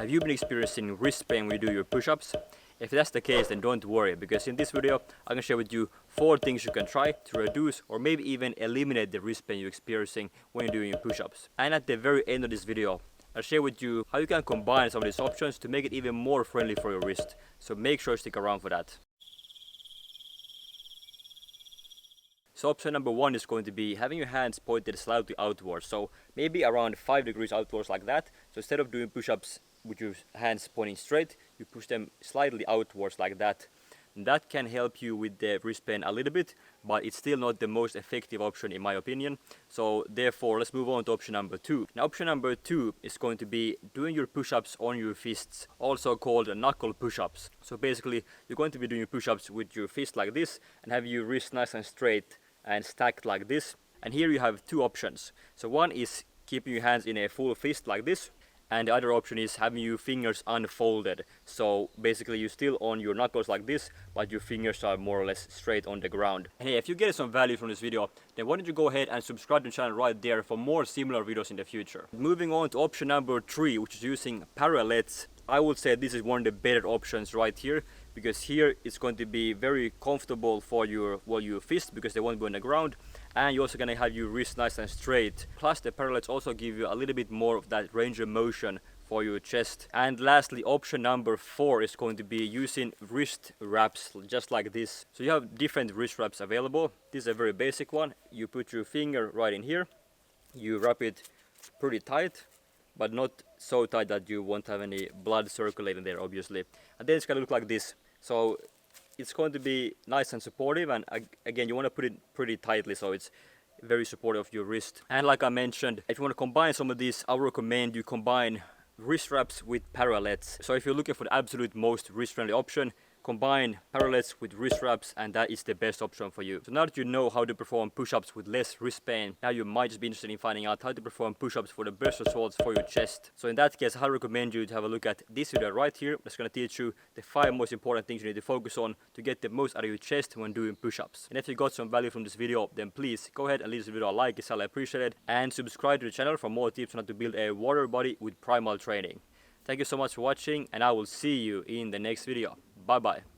have you been experiencing wrist pain when you do your push-ups? If that's the case, then don't worry, because in this video I'm gonna share with you 4 things you can try to reduce or maybe even eliminate the wrist pain you're experiencing when you're doing your push-ups. And at the very end of this video, I'll share with you how you can combine some of these options to make it even more friendly for your wrist. So make sure to stick around for that. So option number 1 is going to be having your hands pointed slightly outwards, so maybe around 5 degrees outwards like that. So instead of doing push-ups with your hands pointing straight, you push them slightly outwards like that. And that can help you with the wrist pain a little bit, but it's still not the most effective option in my opinion. So therefore, let's move on to option number 2. Now option number 2 is going to be doing your push-ups on your fists, also called knuckle push-ups. So basically, you're going to be doing your push-ups with your fist like this and have your wrist nice and straight and stacked like this. And here you have 2 options. So one is keeping your hands in a full fist like this, and the other option is having your fingers unfolded. So basically you're still on your knuckles like this, but your fingers are more or less straight on the ground. And hey, if you get some value from this video, then why don't you go ahead and subscribe to the channel right there for more similar videos in the future. Moving on to option number 3, which is using parallettes. I would say this is one of the better options right here, because here it's going to be very comfortable for your fist, because they won't be on the ground, and you're also going to have your wrist nice and straight. Plus the parallettes also give you a little bit more of that range of motion for your chest. And lastly, option number 4 is going to be using wrist wraps, just like this. So you have different wrist wraps available. This is a very basic one. You put your finger right in here, you wrap it pretty tight, but not so tight that you won't have any blood circulating there, obviously. And then it's going to look like this. So it's going to be nice and supportive, and again, you want to put it pretty tightly so it's very supportive of your wrist. And like I mentioned, if you want to combine some of these, I would recommend you combine wrist wraps with parallettes. So if you're looking for the absolute most wrist-friendly option, combine parallettes with wrist wraps, and that is the best option for you. So now that you know how to perform push-ups with less wrist pain, now you might just be interested in finding out how to perform push-ups for the best results for your chest. So in that case, I recommend you to have a look at this video right here. That's going to teach you the 5 most important things you need to focus on to get the most out of your chest when doing push-ups. And if you got some value from this video, then please go ahead and leave this video a like, it's highly appreciated, and subscribe to the channel for more tips on how to build a warrior body with primal training. Thank you so much for watching, and I will see you in the next video. Bye bye.